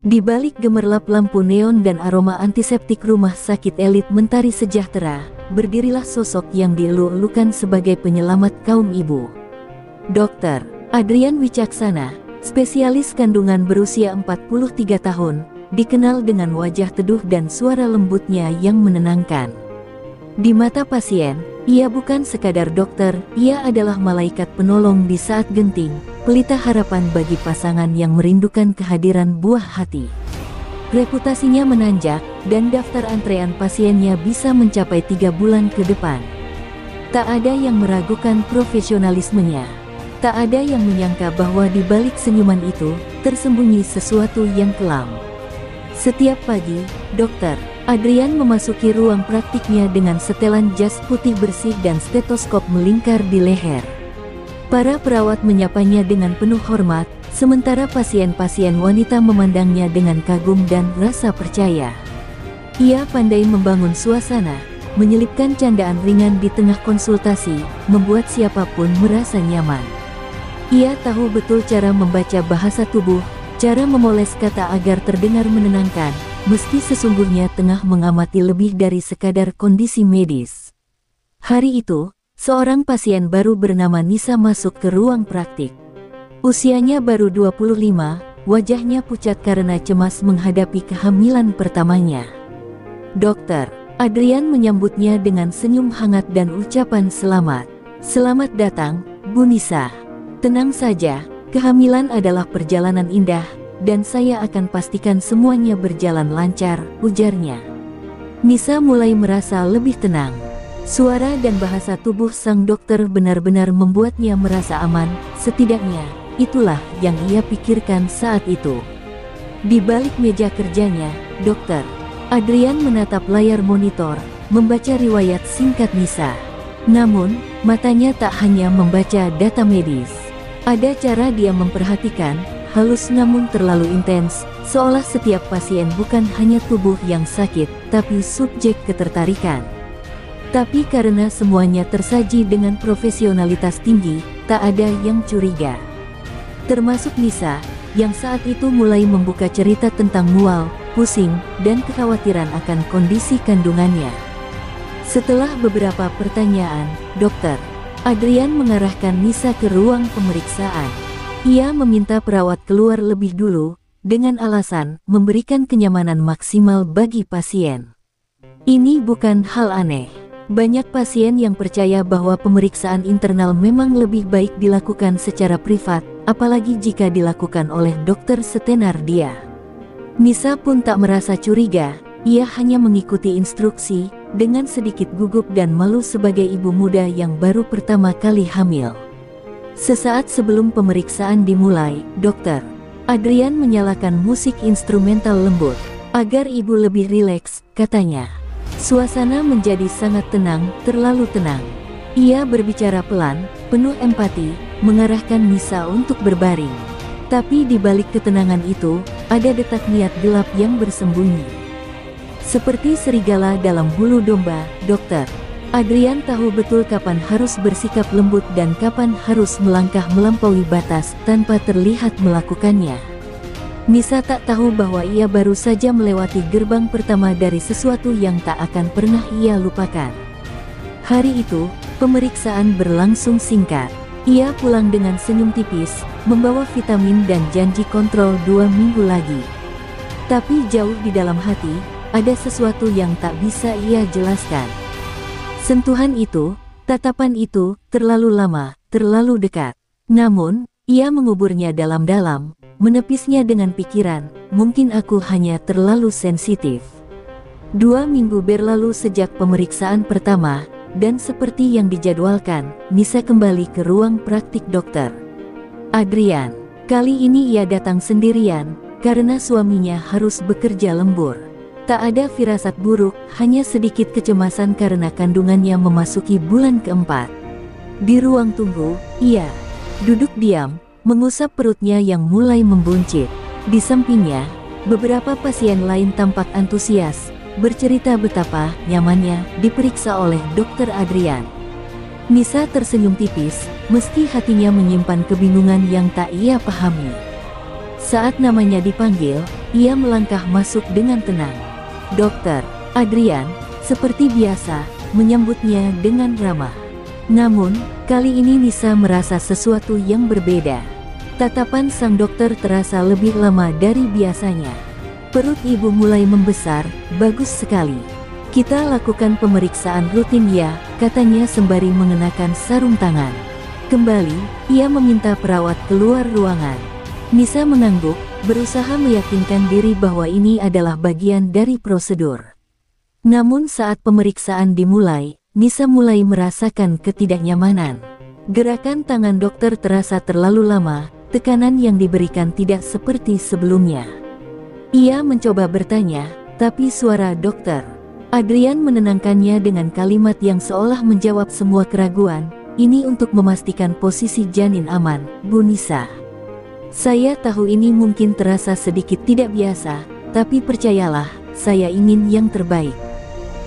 Di balik gemerlap lampu neon dan aroma antiseptik rumah sakit elit Mentari Sejahtera, berdirilah sosok yang dielu-elukan sebagai penyelamat kaum ibu. Dr. Adrian Wicaksana, spesialis kandungan berusia 43 tahun, dikenal dengan wajah teduh dan suara lembutnya yang menenangkan. Di mata pasien, ia bukan sekadar dokter, ia adalah malaikat penolong di saat genting, pelita harapan bagi pasangan yang merindukan kehadiran buah hati. Reputasinya menanjak, dan daftar antrean pasiennya bisa mencapai 3 bulan ke depan. Tak ada yang meragukan profesionalismenya. Tak ada yang menyangka bahwa di balik senyuman itu, tersembunyi sesuatu yang kelam. Setiap pagi, Dr. Adrian memasuki ruang praktiknya dengan setelan jas putih bersih dan stetoskop melingkar di leher. Para perawat menyapanya dengan penuh hormat, sementara pasien-pasien wanita memandangnya dengan kagum dan rasa percaya. Ia pandai membangun suasana, menyelipkan candaan ringan di tengah konsultasi, membuat siapapun merasa nyaman. Ia tahu betul cara membaca bahasa tubuh, cara memoles kata agar terdengar menenangkan, meski sesungguhnya tengah mengamati lebih dari sekadar kondisi medis. Hari itu, seorang pasien baru bernama Nisa masuk ke ruang praktik. Usianya baru 25, wajahnya pucat karena cemas menghadapi kehamilan pertamanya. Dr. Adrian menyambutnya dengan senyum hangat dan ucapan selamat. "Selamat datang, Bu Nisa. Tenang saja, kehamilan adalah perjalanan indah, dan saya akan pastikan semuanya berjalan lancar," ujarnya. Nisa mulai merasa lebih tenang. Suara dan bahasa tubuh sang dokter benar-benar membuatnya merasa aman, setidaknya, itulah yang ia pikirkan saat itu. Di balik meja kerjanya, Dr. Adrian menatap layar monitor, membaca riwayat singkat Nisa. Namun, matanya tak hanya membaca data medis. Ada cara dia memperhatikan, halus namun terlalu intens, seolah setiap pasien bukan hanya tubuh yang sakit, tapi subjek ketertarikan. Tapi karena semuanya tersaji dengan profesionalitas tinggi, tak ada yang curiga. Termasuk Nisa, yang saat itu mulai membuka cerita tentang mual, pusing, dan kekhawatiran akan kondisi kandungannya. Setelah beberapa pertanyaan, Dr. Adrian mengarahkan Nisa ke ruang pemeriksaan. Ia meminta perawat keluar lebih dulu, dengan alasan memberikan kenyamanan maksimal bagi pasien. Ini bukan hal aneh. Banyak pasien yang percaya bahwa pemeriksaan internal memang lebih baik dilakukan secara privat, apalagi jika dilakukan oleh dokter setenar dia. Nisa pun tak merasa curiga, ia hanya mengikuti instruksi, dengan sedikit gugup dan malu sebagai ibu muda yang baru pertama kali hamil. Sesaat sebelum pemeriksaan dimulai, Dr. Adrian menyalakan musik instrumental lembut. Agar ibu lebih rileks, katanya. Suasana menjadi sangat tenang, terlalu tenang. Ia berbicara pelan, penuh empati, mengarahkan Nisa untuk berbaring. Tapi di balik ketenangan itu, ada detak niat gelap yang bersembunyi. Seperti serigala dalam bulu domba, Dr. Adrian tahu betul kapan harus bersikap lembut dan kapan harus melangkah melampaui batas tanpa terlihat melakukannya. Nisa tak tahu bahwa ia baru saja melewati gerbang pertama dari sesuatu yang tak akan pernah ia lupakan. Hari itu, pemeriksaan berlangsung singkat. Ia pulang dengan senyum tipis, membawa vitamin dan janji kontrol 2 minggu lagi. Tapi jauh di dalam hati, ada sesuatu yang tak bisa ia jelaskan. Sentuhan itu, tatapan itu, terlalu lama, terlalu dekat. Namun, ia menguburnya dalam-dalam, menepisnya dengan pikiran, mungkin aku hanya terlalu sensitif. 2 minggu berlalu sejak pemeriksaan pertama, dan seperti yang dijadwalkan, Nisa kembali ke ruang praktik dokter Adrian. Kali ini ia datang sendirian, karena suaminya harus bekerja lembur. Tak ada firasat buruk, hanya sedikit kecemasan karena kandungannya memasuki bulan keempat. Di ruang tunggu, ia duduk diam, mengusap perutnya yang mulai membuncit. Di sampingnya, beberapa pasien lain tampak antusias, bercerita betapa nyamannya diperiksa oleh Dr. Adrian. Nisa tersenyum tipis, meski hatinya menyimpan kebingungan yang tak ia pahami. Saat namanya dipanggil, ia melangkah masuk dengan tenang. Dokter Adrian, seperti biasa, menyambutnya dengan ramah. Namun, kali ini Nisa merasa sesuatu yang berbeda. Tatapan sang dokter terasa lebih lama dari biasanya. Perut ibu mulai membesar. Bagus sekali. Kita lakukan pemeriksaan rutin ya, katanya sembari mengenakan sarung tangan. Kembali, ia meminta perawat keluar ruangan. Nisa mengangguk, berusaha meyakinkan diri bahwa ini adalah bagian dari prosedur. Namun saat pemeriksaan dimulai, Nisa mulai merasakan ketidaknyamanan. Gerakan tangan dokter terasa terlalu lama, tekanan yang diberikan tidak seperti sebelumnya. Ia mencoba bertanya, tapi suara dokter Adrian menenangkannya dengan kalimat yang seolah menjawab semua keraguan. Ini untuk memastikan posisi janin aman, Bu Nisa. Saya tahu ini mungkin terasa sedikit tidak biasa, tapi percayalah, saya ingin yang terbaik.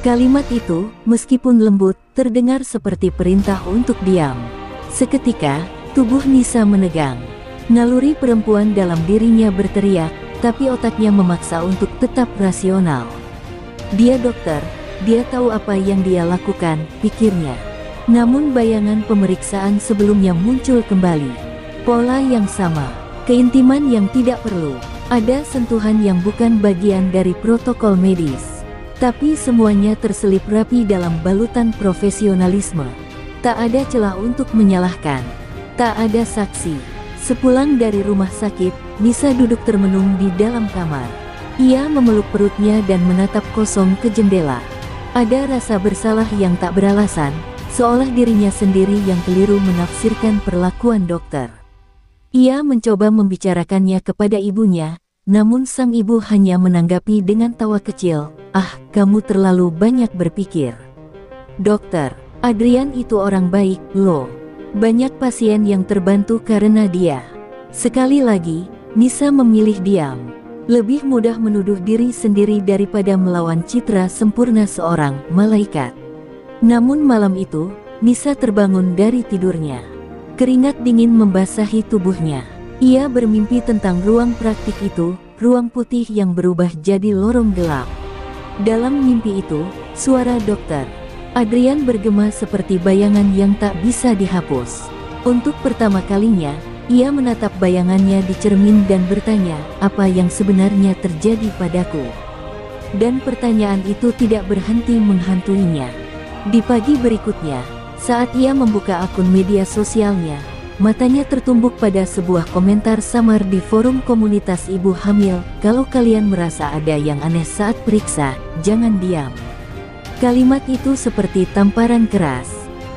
Kalimat itu, meskipun lembut, terdengar seperti perintah untuk diam. Seketika, tubuh Nisa menegang. Naluri perempuan dalam dirinya berteriak, tapi otaknya memaksa untuk tetap rasional. Dia dokter, dia tahu apa yang dia lakukan, pikirnya. Namun bayangan pemeriksaan sebelumnya muncul kembali. Pola yang sama, keintiman yang tidak perlu, ada sentuhan yang bukan bagian dari protokol medis. Tapi semuanya terselip rapi dalam balutan profesionalisme. Tak ada celah untuk menyalahkan. Tak ada saksi. Sepulang dari rumah sakit, Nisa duduk termenung di dalam kamar. Ia memeluk perutnya dan menatap kosong ke jendela. Ada rasa bersalah yang tak beralasan, seolah dirinya sendiri yang keliru menafsirkan perlakuan dokter. Ia mencoba membicarakannya kepada ibunya, namun sang ibu hanya menanggapi dengan tawa kecil. Ah, kamu terlalu banyak berpikir. Dokter Adrian itu orang baik, loh. Banyak pasien yang terbantu karena dia. Sekali lagi, Nisa memilih diam. Lebih mudah menuduh diri sendiri daripada melawan citra sempurna seorang malaikat. Namun malam itu, Nisa terbangun dari tidurnya. Keringat dingin membasahi tubuhnya. Ia bermimpi tentang ruang praktik itu, ruang putih yang berubah jadi lorong gelap. Dalam mimpi itu, suara dokter Adrian bergema seperti bayangan yang tak bisa dihapus. Untuk pertama kalinya, ia menatap bayangannya di cermin dan bertanya, apa yang sebenarnya terjadi padaku? Dan pertanyaan itu tidak berhenti menghantuinya. Di pagi berikutnya, saat ia membuka akun media sosialnya, matanya tertumbuk pada sebuah komentar samar di forum komunitas ibu hamil. Kalau kalian merasa ada yang aneh saat periksa, jangan diam. Kalimat itu seperti tamparan keras.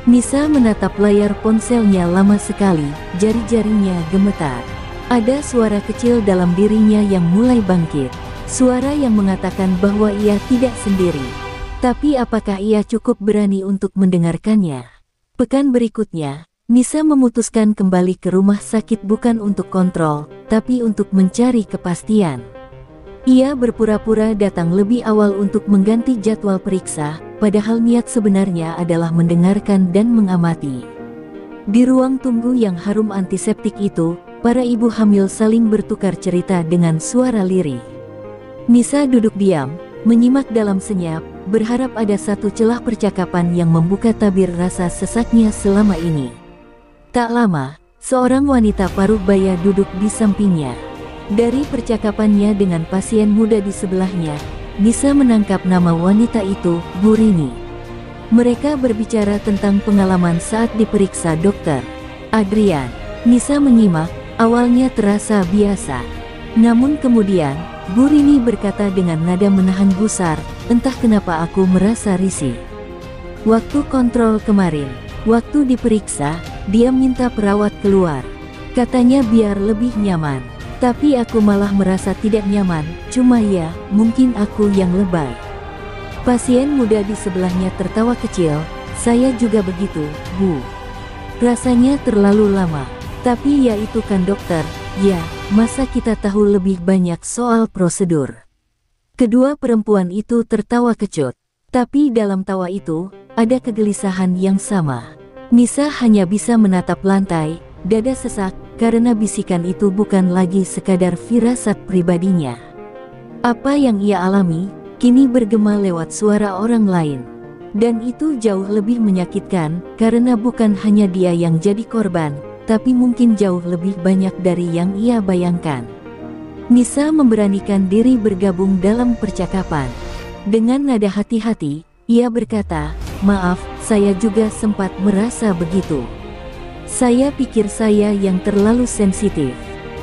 Nisa menatap layar ponselnya lama sekali, jari-jarinya gemetar. Ada suara kecil dalam dirinya yang mulai bangkit. Suara yang mengatakan bahwa ia tidak sendiri. Tapi apakah ia cukup berani untuk mendengarkannya? Pekan berikutnya, Nisa memutuskan kembali ke rumah sakit bukan untuk kontrol, tapi untuk mencari kepastian. Ia berpura-pura datang lebih awal untuk mengganti jadwal periksa, padahal niat sebenarnya adalah mendengarkan dan mengamati. Di ruang tunggu yang harum antiseptik itu, para ibu hamil saling bertukar cerita dengan suara lirih. Nisa duduk diam, menyimak dalam senyap, berharap ada satu celah percakapan yang membuka tabir rasa sesaknya selama ini. Tak lama, seorang wanita paruh baya duduk di sampingnya. Dari percakapannya dengan pasien muda di sebelahnya, Nisa menangkap nama wanita itu, Bu Rini. Mereka berbicara tentang pengalaman saat diperiksa dokter Adrian. Nisa menyimak, awalnya terasa biasa. Namun kemudian, Bu Rini berkata dengan nada menahan gusar, entah kenapa aku merasa risih. Waktu kontrol kemarin, waktu diperiksa, dia minta perawat keluar. Katanya biar lebih nyaman. Tapi aku malah merasa tidak nyaman, cuma ya, mungkin aku yang lebay. Pasien muda di sebelahnya tertawa kecil, saya juga begitu, Bu. Rasanya terlalu lama. Tapi ya itu kan dokter, ya, masa kita tahu lebih banyak soal prosedur. Kedua perempuan itu tertawa kecut. Tapi dalam tawa itu, ada kegelisahan yang sama. Nisa hanya bisa menatap lantai, dada sesak, karena bisikan itu bukan lagi sekadar firasat pribadinya. Apa yang ia alami, kini bergema lewat suara orang lain. Dan itu jauh lebih menyakitkan, karena bukan hanya dia yang jadi korban, tapi mungkin jauh lebih banyak dari yang ia bayangkan. Nisa memberanikan diri bergabung dalam percakapan. Dengan nada hati-hati, ia berkata, "Maaf, saya juga sempat merasa begitu. Saya pikir saya yang terlalu sensitif."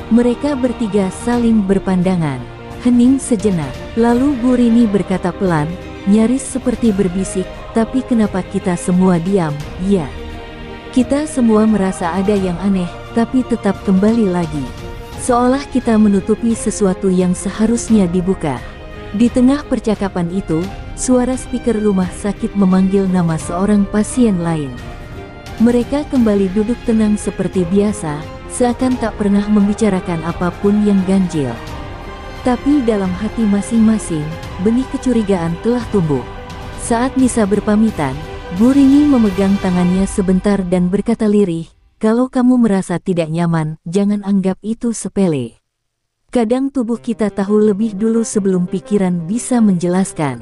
Mereka bertiga saling berpandangan. Hening sejenak, lalu Bu Rini berkata pelan, nyaris seperti berbisik, "Tapi kenapa kita semua diam?" "Ya, kita semua merasa ada yang aneh, tapi tetap kembali lagi. Seolah kita menutupi sesuatu yang seharusnya dibuka." Di tengah percakapan itu, suara speaker rumah sakit memanggil nama seorang pasien lain. Mereka kembali duduk tenang seperti biasa, seakan tak pernah membicarakan apapun yang ganjil. Tapi dalam hati masing-masing, benih kecurigaan telah tumbuh. Saat Nisa berpamitan, Bu Rini memegang tangannya sebentar dan berkata lirih, "Kalau kamu merasa tidak nyaman, jangan anggap itu sepele. Kadang tubuh kita tahu lebih dulu sebelum pikiran bisa menjelaskan."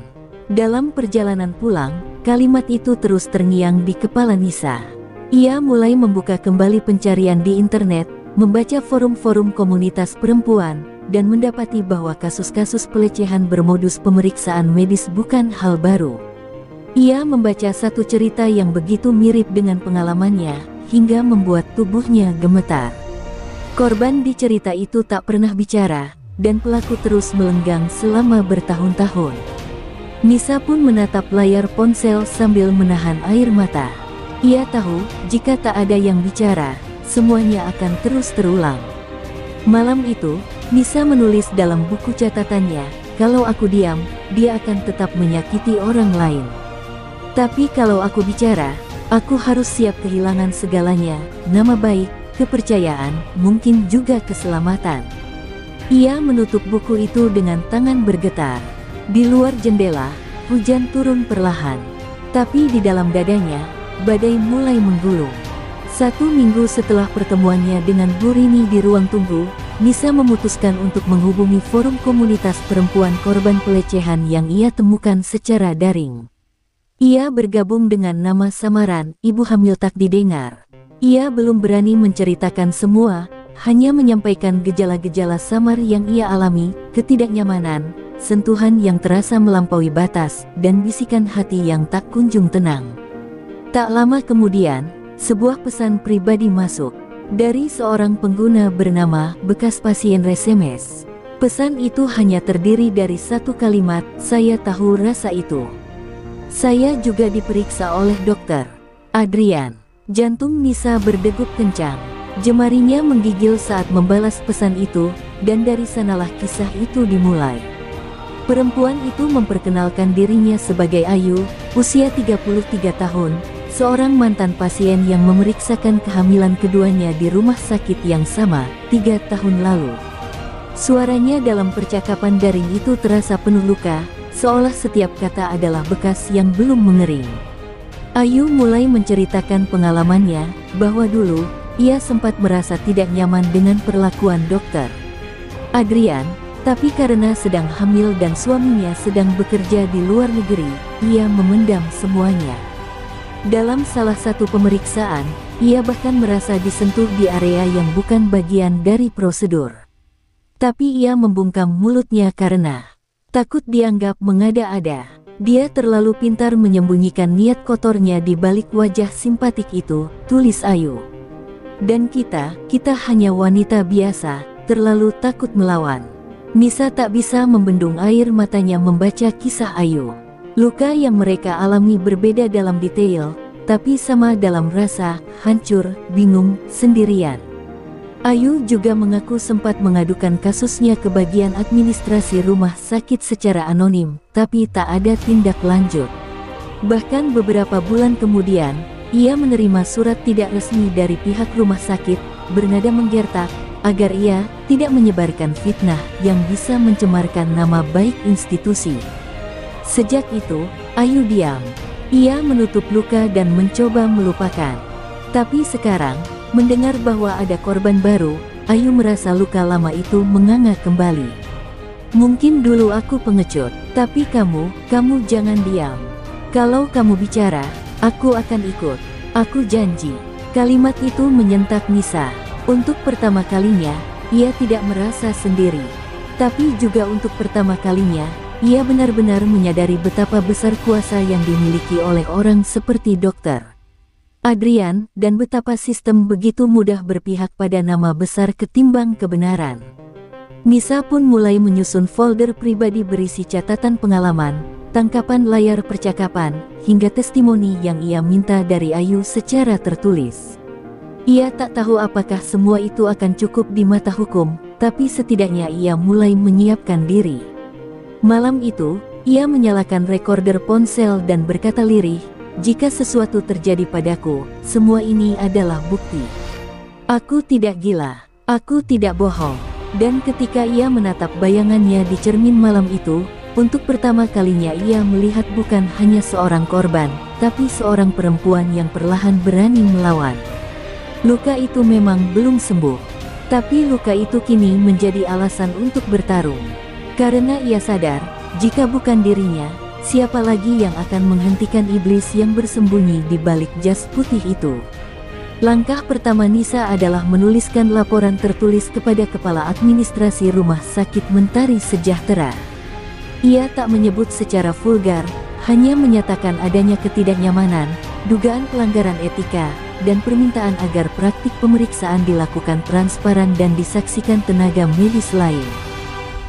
Dalam perjalanan pulang, kalimat itu terus terngiang di kepala Nisa. Ia mulai membuka kembali pencarian di internet, membaca forum-forum komunitas perempuan, dan mendapati bahwa kasus-kasus pelecehan bermodus pemeriksaan medis bukan hal baru. Ia membaca satu cerita yang begitu mirip dengan pengalamannya, hingga membuat tubuhnya gemetar. Korban di cerita itu tak pernah bicara, dan pelaku terus melenggang selama bertahun-tahun. Nisa pun menatap layar ponsel sambil menahan air mata. Ia tahu, jika tak ada yang bicara, semuanya akan terus terulang. Malam itu, Nisa menulis dalam buku catatannya, "Kalau aku diam, dia akan tetap menyakiti orang lain. Tapi kalau aku bicara, aku harus siap kehilangan segalanya, nama baik, kepercayaan, mungkin juga keselamatan." Ia menutup buku itu dengan tangan bergetar. Di luar jendela, hujan turun perlahan. Tapi di dalam dadanya, badai mulai menggulung. 1 minggu setelah pertemuannya dengan Bu Rini di ruang tunggu, Nisa memutuskan untuk menghubungi forum komunitas perempuan korban pelecehan yang ia temukan secara daring. Ia bergabung dengan nama samaran, Ibu Hamil Tak Didengar. Ia belum berani menceritakan semua, hanya menyampaikan gejala-gejala samar yang ia alami, ketidaknyamanan, sentuhan yang terasa melampaui batas, dan bisikan hati yang tak kunjung tenang. Tak lama kemudian, sebuah pesan pribadi masuk dari seorang pengguna bernama bekas pasien SMS. Pesan itu hanya terdiri dari satu kalimat, "Saya tahu rasa itu. Saya juga diperiksa oleh dokter Adrian." Jantung Nisa berdegup kencang. Jemarinya menggigil saat membalas pesan itu, dan dari sanalah kisah itu dimulai. Perempuan itu memperkenalkan dirinya sebagai Ayu, usia 33 tahun, seorang mantan pasien yang memeriksakan kehamilan keduanya di rumah sakit yang sama, 3 tahun lalu. Suaranya dalam percakapan daring itu terasa penuh luka, seolah setiap kata adalah bekas yang belum mengering. Ayu mulai menceritakan pengalamannya, bahwa dulu, ia sempat merasa tidak nyaman dengan perlakuan dokter Adrian, tapi karena sedang hamil dan suaminya sedang bekerja di luar negeri, ia memendam semuanya. Dalam salah satu pemeriksaan, ia bahkan merasa disentuh di area yang bukan bagian dari prosedur. Tapi ia membungkam mulutnya karena takut dianggap mengada-ada. Dia terlalu pintar menyembunyikan niat kotornya di balik wajah simpatik itu, tulis Ayu. Dan kita hanya wanita biasa, terlalu takut melawan. Nisa tak bisa membendung air matanya membaca kisah Ayu. Luka yang mereka alami berbeda dalam detail, tapi sama dalam rasa, hancur, bingung, sendirian. Ayu juga mengaku sempat mengadukan kasusnya ke bagian administrasi rumah sakit secara anonim, tapi tak ada tindak lanjut. Bahkan beberapa bulan kemudian, ia menerima surat tidak resmi dari pihak rumah sakit, bernada menggertak, agar ia tidak menyebarkan fitnah yang bisa mencemarkan nama baik institusi. Sejak itu, Ayu diam. Ia menutup luka dan mencoba melupakan. Tapi sekarang, mendengar bahwa ada korban baru, Ayu merasa luka lama itu menganga kembali. Mungkin dulu aku pengecut, tapi kamu jangan diam. Kalau kamu bicara, aku akan ikut. Aku janji. Kalimat itu menyentak Nisa. Untuk pertama kalinya, ia tidak merasa sendiri. Tapi juga untuk pertama kalinya, ia benar-benar menyadari betapa besar kuasa yang dimiliki oleh orang seperti Dr. Adrian, dan betapa sistem begitu mudah berpihak pada nama besar ketimbang kebenaran. Nisa pun mulai menyusun folder pribadi berisi catatan pengalaman, tangkapan layar percakapan, hingga testimoni yang ia minta dari Ayu secara tertulis. Ia tak tahu apakah semua itu akan cukup di mata hukum, tapi setidaknya ia mulai menyiapkan diri. Malam itu, ia menyalakan rekorder ponsel dan berkata lirih, "Jika sesuatu terjadi padaku, semua ini adalah bukti. Aku tidak gila, aku tidak bohong." Dan ketika ia menatap bayangannya di cermin malam itu, untuk pertama kalinya ia melihat bukan hanya seorang korban, tapi seorang perempuan yang perlahan berani melawan. Luka itu memang belum sembuh, tapi luka itu kini menjadi alasan untuk bertarung. Karena ia sadar, jika bukan dirinya, siapa lagi yang akan menghentikan iblis yang bersembunyi di balik jas putih itu. Langkah pertama Nisa adalah menuliskan laporan tertulis kepada Kepala Administrasi Rumah Sakit Mentari Sejahtera. Ia tak menyebut secara vulgar, hanya menyatakan adanya ketidaknyamanan, dugaan pelanggaran etika, dan permintaan agar praktik pemeriksaan dilakukan transparan dan disaksikan tenaga medis lain.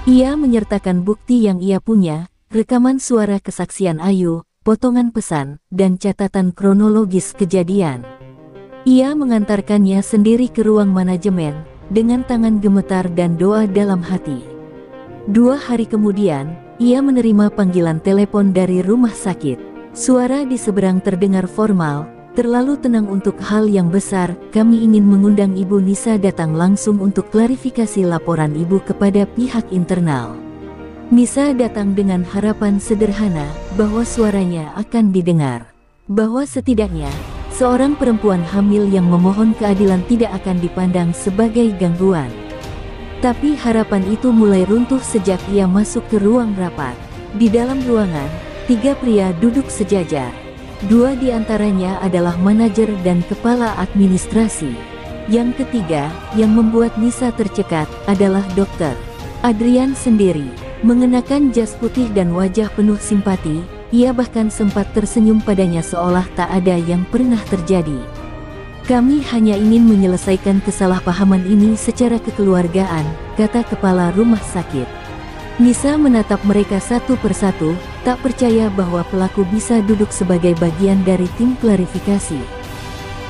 Ia menyertakan bukti yang ia punya, rekaman suara kesaksian Ayu, potongan pesan, dan catatan kronologis kejadian. Ia mengantarkannya sendiri ke ruang manajemen, dengan tangan gemetar dan doa dalam hati. 2 hari kemudian, ia menerima panggilan telepon dari rumah sakit. Suara di seberang terdengar formal, "Terlalu tenang untuk hal yang besar, kami ingin mengundang Ibu Nisa datang langsung untuk klarifikasi laporan Ibu kepada pihak internal." Nisa datang dengan harapan sederhana, bahwa suaranya akan didengar. Bahwa setidaknya, seorang perempuan hamil yang memohon keadilan tidak akan dipandang sebagai gangguan. Tapi harapan itu mulai runtuh sejak ia masuk ke ruang rapat. Di dalam ruangan, 3 pria duduk sejajar. 2 di antaranya adalah manajer dan kepala administrasi. Yang ketiga, yang membuat Nisa tercekat, adalah Dr. Adrian sendiri. Mengenakan jas putih dan wajah penuh simpati, ia bahkan sempat tersenyum padanya seolah tak ada yang pernah terjadi. "Kami hanya ingin menyelesaikan kesalahpahaman ini secara kekeluargaan," kata kepala rumah sakit. Nisa menatap mereka satu persatu, tak percaya bahwa pelaku bisa duduk sebagai bagian dari tim klarifikasi.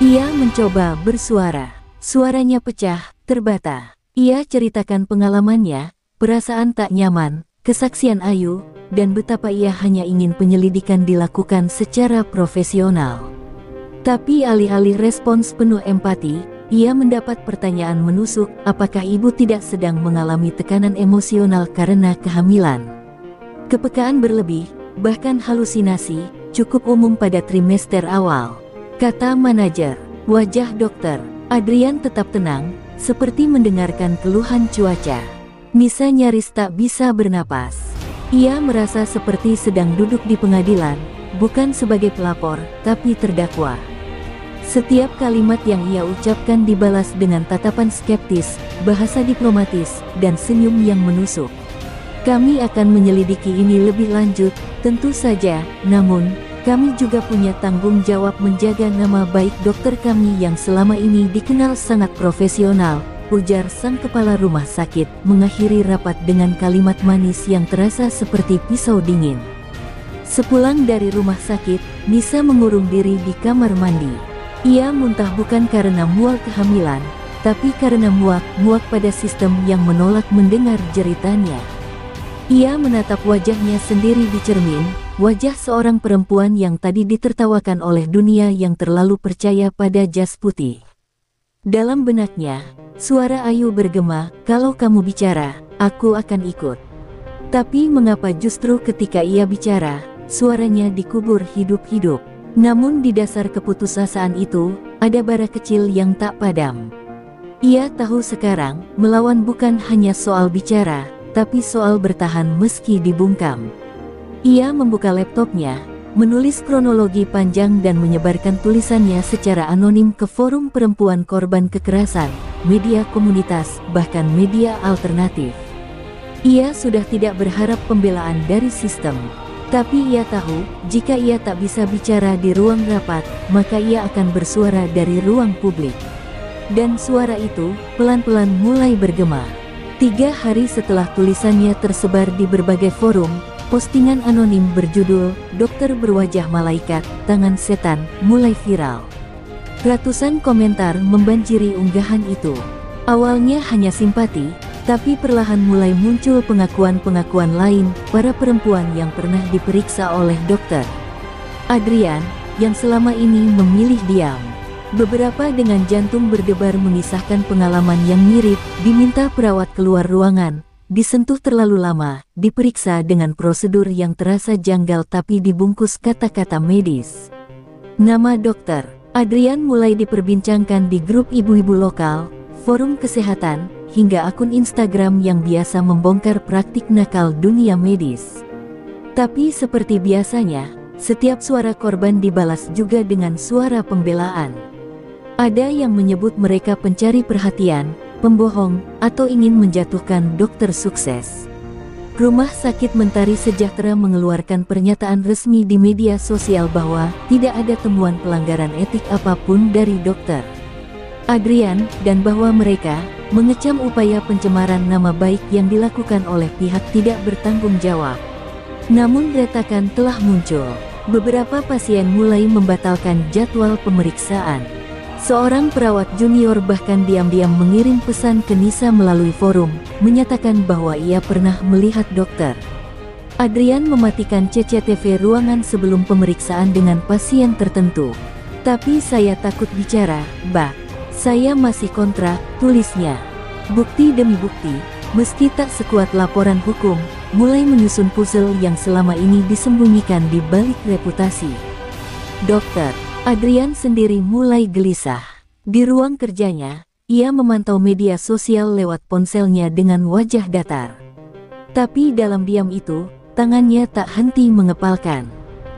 Ia mencoba bersuara. Suaranya pecah, terbata. Ia ceritakan pengalamannya, perasaan tak nyaman, kesaksian Ayu, dan betapa ia hanya ingin penyelidikan dilakukan secara profesional. Tapi alih-alih respons penuh empati, ia mendapat pertanyaan menusuk, apakah ibu tidak sedang mengalami tekanan emosional karena kehamilan? Kepekaan berlebih, bahkan halusinasi, cukup umum pada trimester awal, kata manajer. Wajah Dr. Adrian tetap tenang, seperti mendengarkan keluhan cuaca. Nisa nyaris tak bisa bernapas. Ia merasa seperti sedang duduk di pengadilan, bukan sebagai pelapor, tapi terdakwa. Setiap kalimat yang ia ucapkan dibalas dengan tatapan skeptis, bahasa diplomatis, dan senyum yang menusuk. "Kami akan menyelidiki ini lebih lanjut, tentu saja, namun, kami juga punya tanggung jawab menjaga nama baik dokter kami yang selama ini dikenal sangat profesional," ujar sang kepala rumah sakit, mengakhiri rapat dengan kalimat manis yang terasa seperti pisau dingin. Sepulang dari rumah sakit, Nisa mengurung diri di kamar mandi. Ia muntah bukan karena mual kehamilan, tapi karena muak pada sistem yang menolak mendengar jeritannya. Ia menatap wajahnya sendiri di cermin, wajah seorang perempuan yang tadi ditertawakan oleh dunia yang terlalu percaya pada jas putih. Dalam benaknya, suara Ayu bergema, "Kalau kamu bicara, aku akan ikut." Tapi mengapa justru ketika ia bicara, suaranya dikubur hidup-hidup? Namun di dasar keputusasaan itu, ada bara kecil yang tak padam. Ia tahu sekarang, melawan bukan hanya soal bicara, tapi soal bertahan meski dibungkam. Ia membuka laptopnya, menulis kronologi panjang dan menyebarkan tulisannya secara anonim ke forum perempuan korban kekerasan, media komunitas, bahkan media alternatif. Ia sudah tidak berharap pembelaan dari sistem. Tapi ia tahu, jika ia tak bisa bicara di ruang rapat, maka ia akan bersuara dari ruang publik. Dan suara itu, pelan-pelan mulai bergema. 3 hari setelah tulisannya tersebar di berbagai forum, postingan anonim berjudul, "Dokter berwajah malaikat, tangan setan," mulai viral. Ratusan komentar membanjiri unggahan itu. Awalnya hanya simpati, tapi perlahan mulai muncul pengakuan-pengakuan lain, para perempuan yang pernah diperiksa oleh dokter Adrian, yang selama ini memilih diam. Beberapa dengan jantung berdebar mengisahkan pengalaman yang mirip, diminta perawat keluar ruangan, disentuh terlalu lama, diperiksa dengan prosedur yang terasa janggal tapi dibungkus kata-kata medis. Nama dokter Adrian mulai diperbincangkan di grup ibu-ibu lokal, forum kesehatan, hingga akun Instagram yang biasa membongkar praktik nakal dunia medis. Tapi seperti biasanya, setiap suara korban dibalas juga dengan suara pembelaan. Ada yang menyebut mereka pencari perhatian, pembohong, atau ingin menjatuhkan dokter sukses. Rumah Sakit Mentari Sejahtera mengeluarkan pernyataan resmi di media sosial bahwa tidak ada temuan pelanggaran etik apapun dari dokter Adrian, dan bahwa mereka mengecam upaya pencemaran nama baik yang dilakukan oleh pihak tidak bertanggung jawab. Namun retakan telah muncul. Beberapa pasien mulai membatalkan jadwal pemeriksaan. Seorang perawat junior bahkan diam-diam mengirim pesan ke Nisa melalui forum, menyatakan bahwa ia pernah melihat dokter Adrian mematikan CCTV ruangan sebelum pemeriksaan dengan pasien tertentu. "Tapi saya takut bicara, Mbak. Saya masih kontra," tulisnya. Bukti demi bukti, meski tak sekuat laporan hukum, mulai menyusun puzzle yang selama ini disembunyikan di balik reputasi. Dokter Adrian sendiri mulai gelisah. Di ruang kerjanya, ia memantau media sosial lewat ponselnya dengan wajah datar. Tapi dalam diam itu, tangannya tak henti mengepalkan.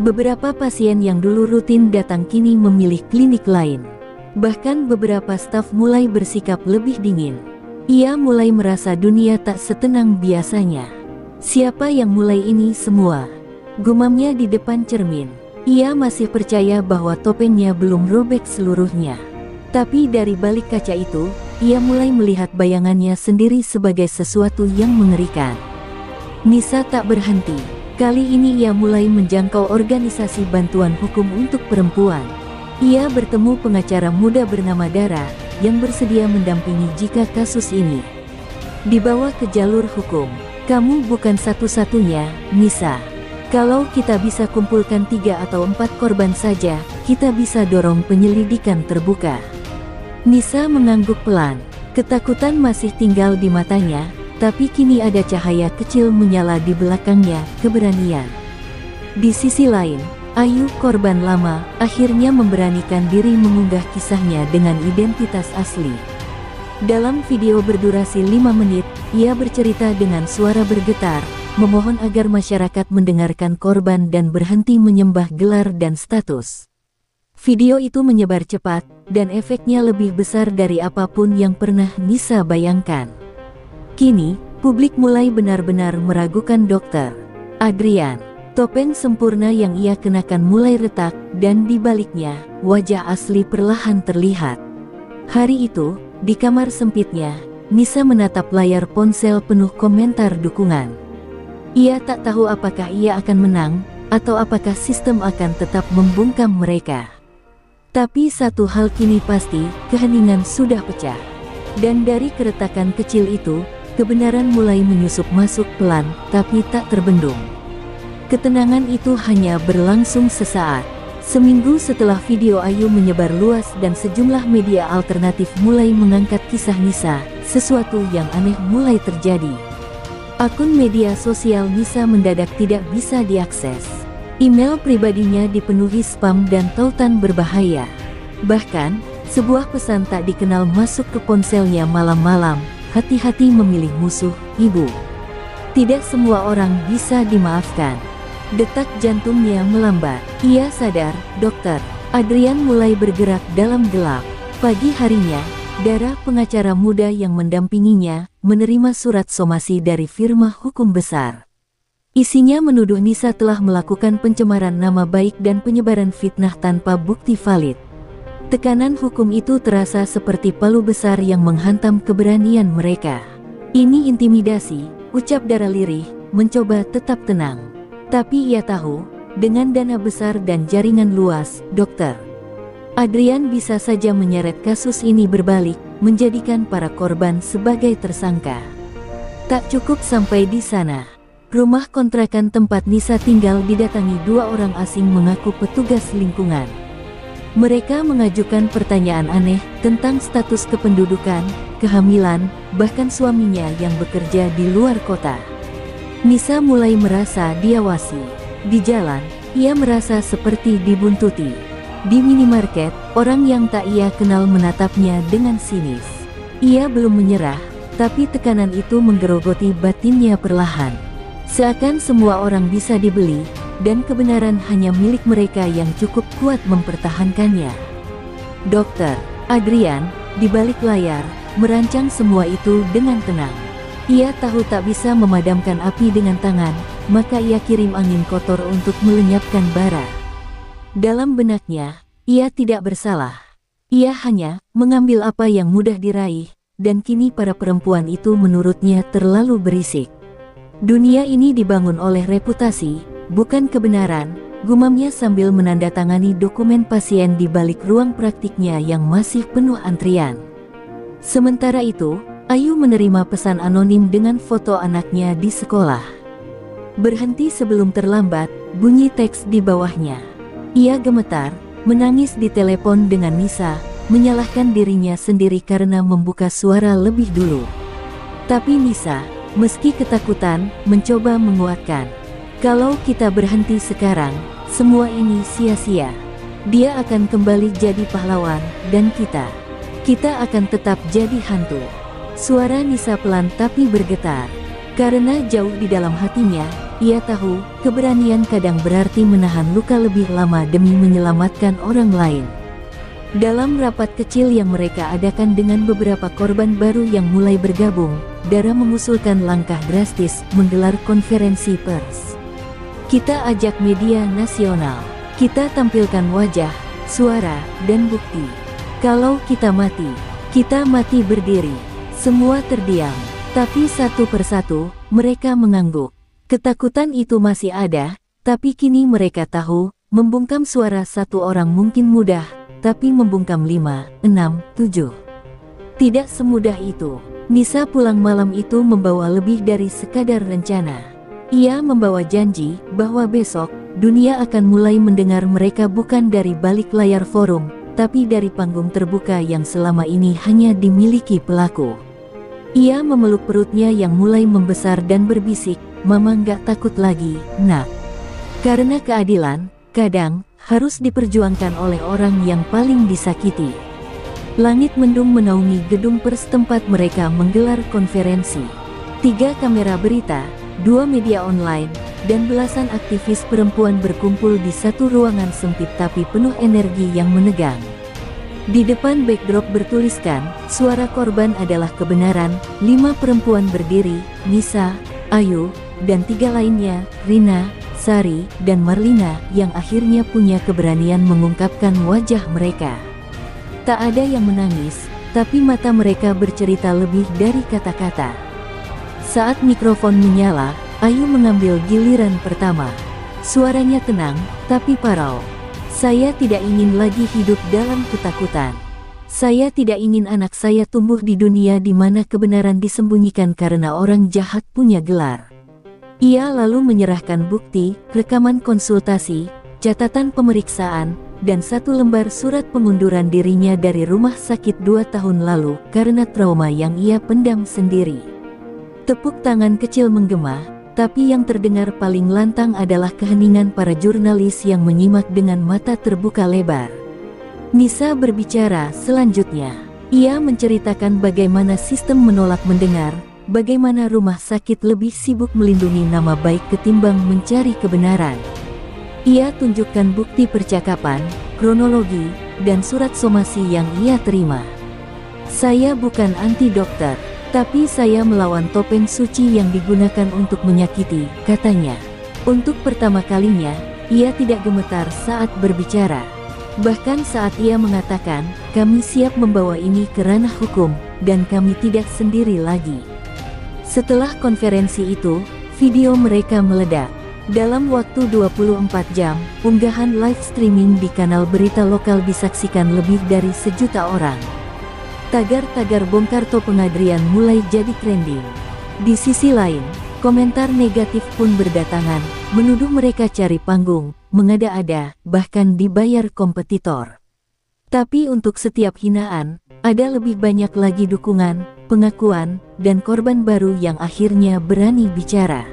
Beberapa pasien yang dulu rutin datang kini memilih klinik lain. Bahkan beberapa staf mulai bersikap lebih dingin. Ia mulai merasa dunia tak setenang biasanya. "Siapa yang mulai ini semua?" gumamnya di depan cermin. Ia masih percaya bahwa topengnya belum robek seluruhnya. Tapi dari balik kaca itu, ia mulai melihat bayangannya sendiri sebagai sesuatu yang mengerikan. Nisa tak berhenti. Kali ini ia mulai menjangkau organisasi bantuan hukum untuk perempuan. Ia bertemu pengacara muda bernama Dara, yang bersedia mendampingi jika kasus ini dibawa ke jalur hukum. "Kamu bukan satu-satunya, Nisa. Kalau kita bisa kumpulkan 3 atau 4 korban saja, kita bisa dorong penyelidikan terbuka." Nisa mengangguk pelan. Ketakutan masih tinggal di matanya, tapi kini ada cahaya kecil menyala di belakangnya, keberanian. Di sisi lain, Ayu, korban lama, akhirnya memberanikan diri mengunggah kisahnya dengan identitas asli. Dalam video berdurasi 5 menit, ia bercerita dengan suara bergetar, memohon agar masyarakat mendengarkan korban dan berhenti menyembah gelar dan status. Video itu menyebar cepat, dan efeknya lebih besar dari apapun yang pernah Nisa bayangkan. Kini, publik mulai benar-benar meragukan dokter Adrian. Topeng sempurna yang ia kenakan mulai retak, dan di baliknya, wajah asli perlahan terlihat. Hari itu, di kamar sempitnya, Nisa menatap layar ponsel penuh komentar dukungan. Ia tak tahu apakah ia akan menang, atau apakah sistem akan tetap membungkam mereka. Tapi satu hal kini pasti, keheningan sudah pecah. Dan dari keretakan kecil itu, kebenaran mulai menyusup masuk pelan, tapi tak terbendung. Ketenangan itu hanya berlangsung sesaat. Seminggu setelah video Ayu menyebar luas dan sejumlah media alternatif mulai mengangkat kisah Nisa, sesuatu yang aneh mulai terjadi. Akun media sosial Nisa mendadak tidak bisa diakses. Email pribadinya dipenuhi spam dan tautan berbahaya. Bahkan, sebuah pesan tak dikenal masuk ke ponselnya malam-malam, "Hati-hati memilih musuh, Ibu." Tidak semua orang bisa dimaafkan. Detak jantungnya melambat. Ia sadar, dokter. Adrian mulai bergerak dalam gelap. Pagi harinya, Dara, pengacara muda yang mendampinginya, menerima surat somasi dari firma hukum besar. Isinya menuduh Nisa telah melakukan pencemaran nama baik dan penyebaran fitnah tanpa bukti valid. Tekanan hukum itu terasa seperti palu besar yang menghantam keberanian mereka. Ini intimidasi, ucap Dara lirih, mencoba tetap tenang. Tapi ia tahu, dengan dana besar dan jaringan luas, dokter Adrian bisa saja menyeret kasus ini berbalik, menjadikan para korban sebagai tersangka. Tak cukup sampai di sana. Rumah kontrakan tempat Nisa tinggal didatangi dua orang asing mengaku petugas lingkungan. Mereka mengajukan pertanyaan aneh tentang status kependudukan, kehamilan, bahkan suaminya yang bekerja di luar kota. Nisa mulai merasa diawasi. Di jalan, ia merasa seperti dibuntuti. Di minimarket, orang yang tak ia kenal menatapnya dengan sinis. Ia belum menyerah, tapi tekanan itu menggerogoti batinnya perlahan. Seakan semua orang bisa dibeli, dan kebenaran hanya milik mereka yang cukup kuat mempertahankannya. Dokter Adrian, di balik layar, merancang semua itu dengan tenang. Ia tahu tak bisa memadamkan api dengan tangan, maka ia kirim angin kotor untuk melenyapkan bara. Dalam benaknya, ia tidak bersalah. Ia hanya mengambil apa yang mudah diraih, dan kini para perempuan itu menurutnya terlalu berisik. Dunia ini dibangun oleh reputasi, bukan kebenaran, gumamnya sambil menandatangani dokumen pasien di balik ruang praktiknya yang masih penuh antrian. Sementara itu, Ayu menerima pesan anonim dengan foto anaknya di sekolah. Berhenti sebelum terlambat, bunyi teks di bawahnya. Ia gemetar, menangis di telepon dengan Nisa, menyalahkan dirinya sendiri karena membuka suara lebih dulu. Tapi Nisa, meski ketakutan, mencoba menguatkan. Kalau kita berhenti sekarang, semua ini sia-sia. Dia akan kembali jadi pahlawan, dan kita akan tetap jadi hantu. Suara Nisa pelan tapi bergetar. Karena jauh di dalam hatinya, ia tahu, keberanian kadang berarti menahan luka lebih lama demi menyelamatkan orang lain. Dalam rapat kecil yang mereka adakan dengan beberapa korban baru yang mulai bergabung, Dara mengusulkan langkah drastis, menggelar konferensi pers. Kita ajak media nasional. Kita tampilkan wajah, suara, dan bukti. Kalau kita mati berdiri. Semua terdiam. Tapi satu persatu, mereka mengangguk. Ketakutan itu masih ada, tapi kini mereka tahu, membungkam suara satu orang mungkin mudah, tapi membungkam 5, 6, 7. Tidak semudah itu. Nisa pulang malam itu membawa lebih dari sekadar rencana. Ia membawa janji bahwa besok, dunia akan mulai mendengar mereka bukan dari balik layar forum, tapi dari panggung terbuka yang selama ini hanya dimiliki pelaku. Ia memeluk perutnya yang mulai membesar dan berbisik, "Mama nggak takut lagi, nak. Karena keadilan, kadang, harus diperjuangkan oleh orang yang paling disakiti." Langit mendung menaungi gedung pers tempat mereka menggelar konferensi. 3 kamera berita, 2 media online, dan belasan aktivis perempuan berkumpul di satu ruangan sempit tapi penuh energi yang menegang. Di depan backdrop bertuliskan, "Suara korban adalah kebenaran." 5 perempuan berdiri, Nisa, Ayu, dan 3 lainnya, Rina, Sari, dan Marlina, yang akhirnya punya keberanian mengungkapkan wajah mereka. Tak ada yang menangis, tapi mata mereka bercerita lebih dari kata-kata. Saat mikrofon menyala, Ayu mengambil giliran pertama. Suaranya tenang, tapi parau. "Saya tidak ingin lagi hidup dalam ketakutan. Saya tidak ingin anak saya tumbuh di dunia di mana kebenaran disembunyikan karena orang jahat punya gelar." Ia lalu menyerahkan bukti, rekaman konsultasi, catatan pemeriksaan, dan 1 lembar surat pengunduran dirinya dari rumah sakit 2 tahun lalu karena trauma yang ia pendam sendiri. Tepuk tangan kecil menggema, tapi yang terdengar paling lantang adalah keheningan para jurnalis yang menyimak dengan mata terbuka lebar. Nisa berbicara selanjutnya. Ia menceritakan bagaimana sistem menolak mendengar, bagaimana rumah sakit lebih sibuk melindungi nama baik ketimbang mencari kebenaran. Ia tunjukkan bukti percakapan, kronologi, dan surat somasi yang ia terima. Saya bukan anti dokter, tapi saya melawan topeng suci yang digunakan untuk menyakiti, katanya. Untuk pertama kalinya, ia tidak gemetar saat berbicara. Bahkan saat ia mengatakan, kami siap membawa ini ke ranah hukum, dan kami tidak sendiri lagi. Setelah konferensi itu, video mereka meledak. Dalam waktu 24 jam, unggahan live streaming di kanal berita lokal disaksikan lebih dari 1 juta orang. Tagar-tagar bongkar topeng Adrian mulai jadi trending. Di sisi lain, komentar negatif pun berdatangan, menuduh mereka cari panggung, mengada-ada, bahkan dibayar kompetitor. Tapi untuk setiap hinaan, ada lebih banyak lagi dukungan, pengakuan, dan korban baru yang akhirnya berani bicara.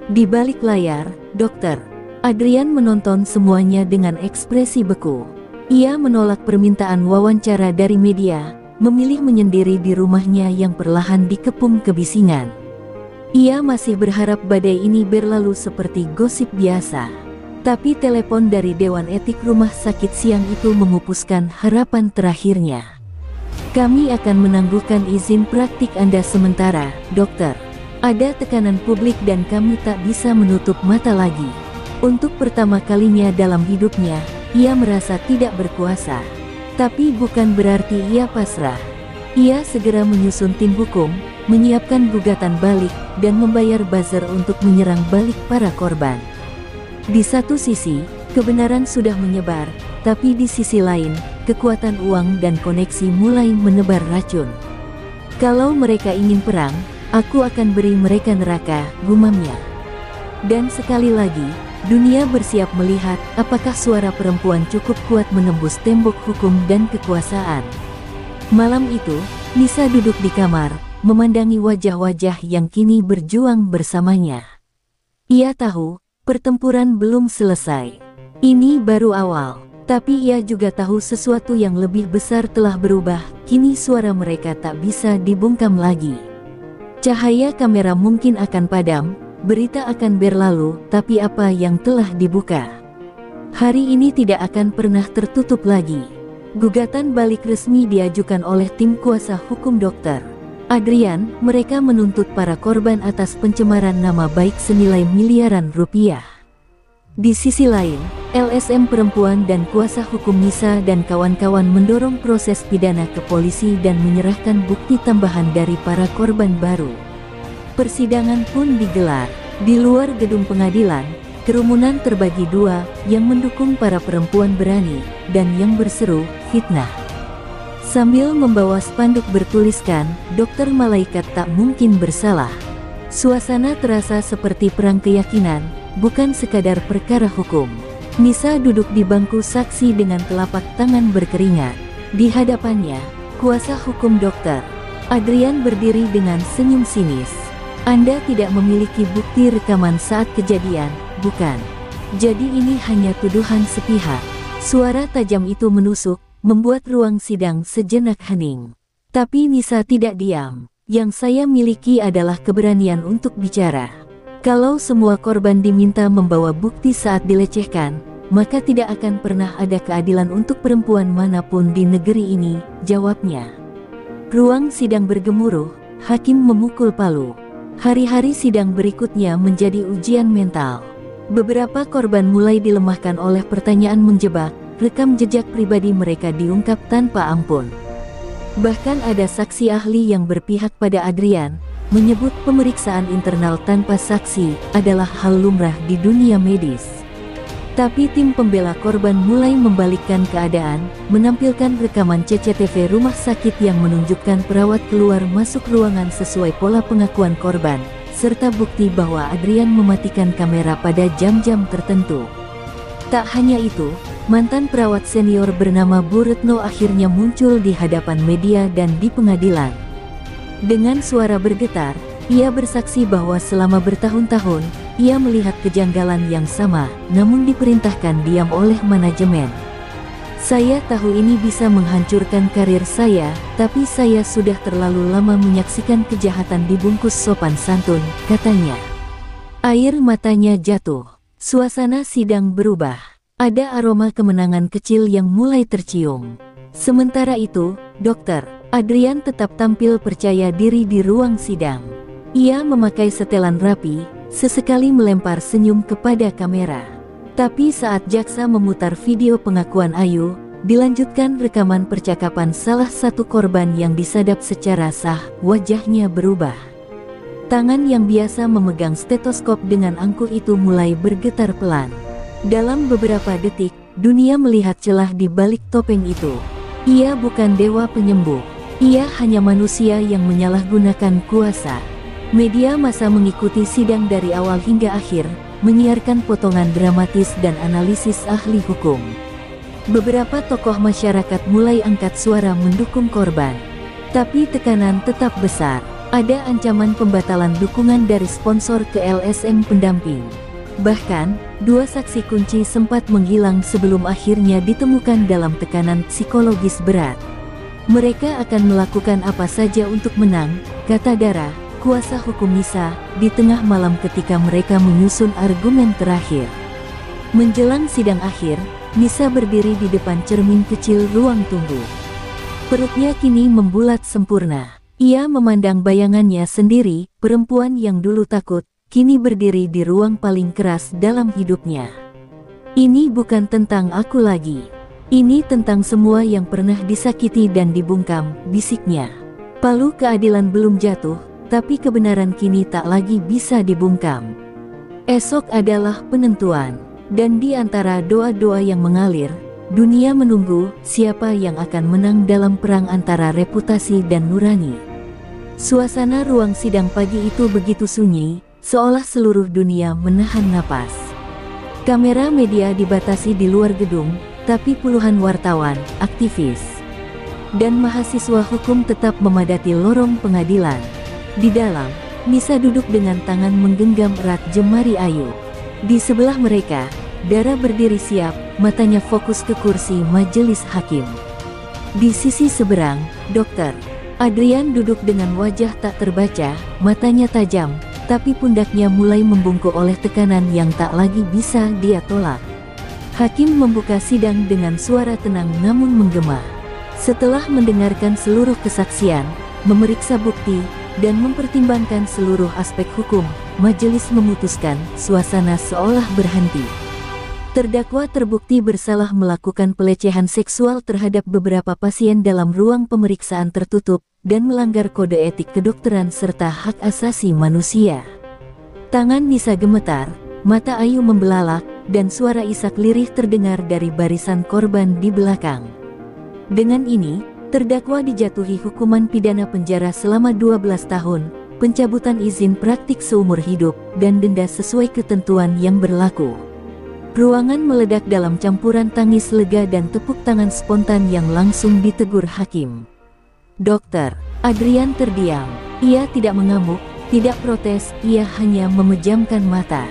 Di balik layar, Dr. Adrian menonton semuanya dengan ekspresi beku. Ia menolak permintaan wawancara dari media, memilih menyendiri di rumahnya yang perlahan dikepung kebisingan. Ia masih berharap badai ini berlalu seperti gosip biasa. Tapi telepon dari Dewan Etik Rumah Sakit siang itu memupuskan harapan terakhirnya. Kami akan menangguhkan izin praktik Anda sementara, dokter. Ada tekanan publik dan kami tak bisa menutup mata lagi. Untuk pertama kalinya dalam hidupnya, ia merasa tidak berkuasa. Tapi bukan berarti ia pasrah. Ia segera menyusun tim hukum, menyiapkan gugatan balik, dan membayar buzzer untuk menyerang balik para korban. Di satu sisi, kebenaran sudah menyebar, tapi di sisi lain, kekuatan uang dan koneksi mulai menebar racun. Kalau mereka ingin perang, aku akan beri mereka neraka, gumamnya. Dan sekali lagi, dunia bersiap melihat apakah suara perempuan cukup kuat menembus tembok hukum dan kekuasaan. Malam itu, Nisa duduk di kamar, memandangi wajah-wajah yang kini berjuang bersamanya. Ia tahu, pertempuran belum selesai. Ini baru awal. Tapi ia juga tahu sesuatu yang lebih besar telah berubah. Kini suara mereka tak bisa dibungkam lagi. Cahaya kamera mungkin akan padam, berita akan berlalu, tapi apa yang telah dibuka hari ini tidak akan pernah tertutup lagi. Gugatan balik resmi diajukan oleh tim kuasa hukum Dr. Adrian. Mereka menuntut para korban atas pencemaran nama baik senilai miliaran rupiah. Di sisi lain, LSM perempuan dan kuasa hukum Nisa dan kawan-kawan mendorong proses pidana ke polisi dan menyerahkan bukti tambahan dari para korban baru. Persidangan pun digelar. Di luar gedung pengadilan, kerumunan terbagi dua, yang mendukung para perempuan berani, dan yang berseru, fitnah. Sambil membawa spanduk bertuliskan, Dokter Malaikat tak mungkin bersalah. Suasana terasa seperti perang keyakinan, bukan sekadar perkara hukum. Nisa duduk di bangku saksi dengan telapak tangan berkeringat. Di hadapannya, kuasa hukum Dr. Adrian berdiri dengan senyum sinis. Anda tidak memiliki bukti rekaman saat kejadian, bukan? Jadi ini hanya tuduhan sepihak. Suara tajam itu menusuk, membuat ruang sidang sejenak hening. Tapi Nisa tidak diam. Yang saya miliki adalah keberanian untuk bicara. Kalau semua korban diminta membawa bukti saat dilecehkan, maka tidak akan pernah ada keadilan untuk perempuan manapun di negeri ini, jawabnya. Ruang sidang bergemuruh, hakim memukul palu. Hari-hari sidang berikutnya menjadi ujian mental. Beberapa korban mulai dilemahkan oleh pertanyaan menjebak, rekam jejak pribadi mereka diungkap tanpa ampun. Bahkan ada saksi ahli yang berpihak pada Adrian, menyebut pemeriksaan internal tanpa saksi adalah hal lumrah di dunia medis. Tapi tim pembela korban mulai membalikkan keadaan, menampilkan rekaman CCTV rumah sakit yang menunjukkan perawat keluar masuk ruangan sesuai pola pengakuan korban, serta bukti bahwa Adrian mematikan kamera pada jam-jam tertentu. Tak hanya itu, mantan perawat senior bernama Bu Retno akhirnya muncul di hadapan media dan di pengadilan. Dengan suara bergetar, ia bersaksi bahwa selama bertahun-tahun, ia melihat kejanggalan yang sama, namun diperintahkan diam oleh manajemen. Saya tahu ini bisa menghancurkan karir saya, tapi saya sudah terlalu lama menyaksikan kejahatan dibungkus sopan santun, katanya. Air matanya jatuh. Suasana sidang berubah. Ada aroma kemenangan kecil yang mulai tercium. Sementara itu, Dr. Adrian tetap tampil percaya diri di ruang sidang. Ia memakai setelan rapi, sesekali melempar senyum kepada kamera. Tapi saat jaksa memutar video pengakuan Ayu, dilanjutkan rekaman percakapan salah satu korban yang disadap secara sah, wajahnya berubah. Tangan yang biasa memegang stetoskop dengan angkuh itu mulai bergetar pelan. Dalam beberapa detik, dunia melihat celah di balik topeng itu. Ia bukan dewa penyembuh. Ia hanya manusia yang menyalahgunakan kuasa. Media massa mengikuti sidang dari awal hingga akhir, menyiarkan potongan dramatis dan analisis ahli hukum. Beberapa tokoh masyarakat mulai angkat suara mendukung korban. Tapi tekanan tetap besar. Ada ancaman pembatalan dukungan dari sponsor ke LSM pendamping. Bahkan, 2 saksi kunci sempat menghilang sebelum akhirnya ditemukan dalam tekanan psikologis berat. Mereka akan melakukan apa saja untuk menang, kata Dara, kuasa hukum Nisa, di tengah malam ketika mereka menyusun argumen terakhir. Menjelang sidang akhir, Nisa berdiri di depan cermin kecil ruang tunggu. Perutnya kini membulat sempurna. Ia memandang bayangannya sendiri, perempuan yang dulu takut, kini berdiri di ruang paling keras dalam hidupnya. Ini bukan tentang aku lagi. Ini tentang semua yang pernah disakiti dan dibungkam, bisiknya. Palu keadilan belum jatuh, tapi kebenaran kini tak lagi bisa dibungkam. Esok adalah penentuan, dan di antara doa-doa yang mengalir, dunia menunggu siapa yang akan menang dalam perang antara reputasi dan nurani. Suasana ruang sidang pagi itu begitu sunyi, seolah seluruh dunia menahan napas. Kamera media dibatasi di luar gedung, tapi puluhan wartawan, aktivis, dan mahasiswa hukum tetap memadati lorong pengadilan. Di dalam, Nisa duduk dengan tangan menggenggam erat jemari Ayu. Di sebelah mereka, Dara berdiri siap, matanya fokus ke kursi majelis hakim. Di sisi seberang, Dr. Adrian duduk dengan wajah tak terbaca, matanya tajam, tapi pundaknya mulai membungkuk oleh tekanan yang tak lagi bisa dia tolak. Hakim membuka sidang dengan suara tenang namun menggema. Setelah mendengarkan seluruh kesaksian, memeriksa bukti, dan mempertimbangkan seluruh aspek hukum, majelis memutuskan, suasana seolah berhenti. Terdakwa terbukti bersalah melakukan pelecehan seksual terhadap beberapa pasien dalam ruang pemeriksaan tertutup, dan melanggar kode etik kedokteran serta hak asasi manusia. Tangan Nisa gemetar, mata Ayu membelalak, dan suara isak lirih terdengar dari barisan korban di belakang. Dengan ini, terdakwa dijatuhi hukuman pidana penjara selama 12 tahun, pencabutan izin praktik seumur hidup, dan denda sesuai ketentuan yang berlaku. Ruangan meledak dalam campuran tangis lega dan tepuk tangan spontan yang langsung ditegur hakim. Dr. Adrian terdiam. Ia tidak mengamuk, tidak protes, ia hanya memejamkan mata.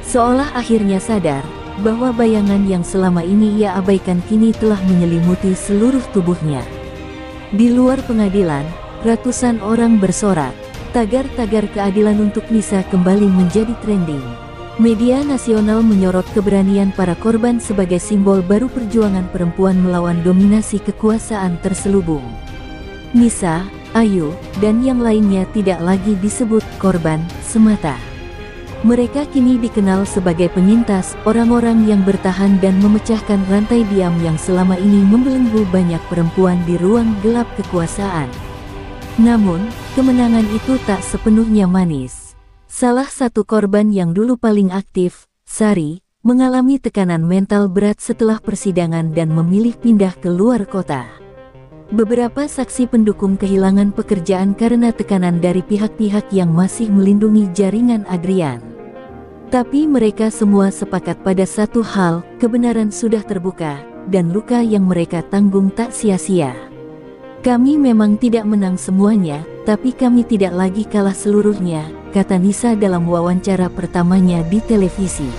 Seolah akhirnya sadar, bahwa bayangan yang selama ini ia abaikan kini telah menyelimuti seluruh tubuhnya. Di luar pengadilan, ratusan orang bersorak. Tagar-tagar keadilan untuk Nisa kembali menjadi trending. Media nasional menyorot keberanian para korban sebagai simbol baru perjuangan perempuan melawan dominasi kekuasaan terselubung. Nisa, Ayu, dan yang lainnya tidak lagi disebut korban semata. Mereka kini dikenal sebagai penyintas, orang-orang yang bertahan dan memecahkan rantai diam yang selama ini membelenggu banyak perempuan di ruang gelap kekuasaan. Namun, kemenangan itu tak sepenuhnya manis. Salah satu korban yang dulu paling aktif, Sari, mengalami tekanan mental berat setelah persidangan dan memilih pindah ke luar kota. Beberapa saksi pendukung kehilangan pekerjaan karena tekanan dari pihak-pihak yang masih melindungi jaringan Adrian. Tapi mereka semua sepakat pada satu hal, kebenaran sudah terbuka, dan luka yang mereka tanggung tak sia-sia. Kami memang tidak menang semuanya, tapi kami tidak lagi kalah seluruhnya, kata Nisa dalam wawancara pertamanya di televisi.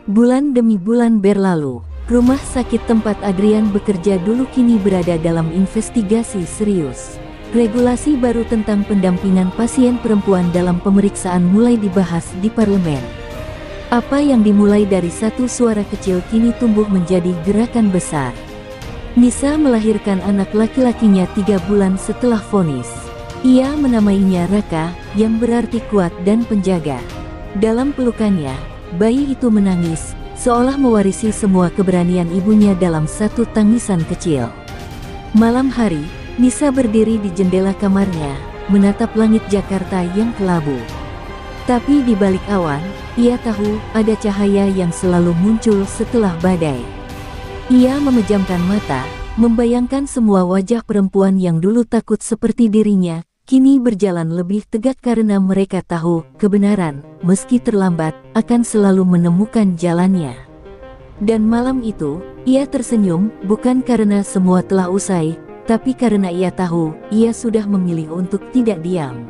Bulan demi bulan berlalu, Rumah sakit tempat Adrian bekerja dulu kini berada dalam investigasi serius. Regulasi baru tentang pendampingan pasien perempuan dalam pemeriksaan mulai dibahas di parlemen. Apa yang dimulai dari satu suara kecil kini tumbuh menjadi gerakan besar. Nisa melahirkan anak laki-lakinya 3 bulan setelah vonis. Ia menamainya Raka, yang berarti kuat dan penjaga. Dalam pelukannya, bayi itu menangis, seolah mewarisi semua keberanian ibunya dalam satu tangisan kecil. Malam hari, Nisa berdiri di jendela kamarnya, menatap langit Jakarta yang kelabu. Tapi di balik awan, ia tahu ada cahaya yang selalu muncul setelah badai. Ia memejamkan mata, membayangkan semua wajah perempuan yang dulu takut seperti dirinya, kini berjalan lebih tegak karena mereka tahu kebenaran, meski terlambat, akan selalu menemukan jalannya. Dan malam itu, ia tersenyum, bukan karena semua telah usai, tapi karena ia tahu, ia sudah memilih untuk tidak diam.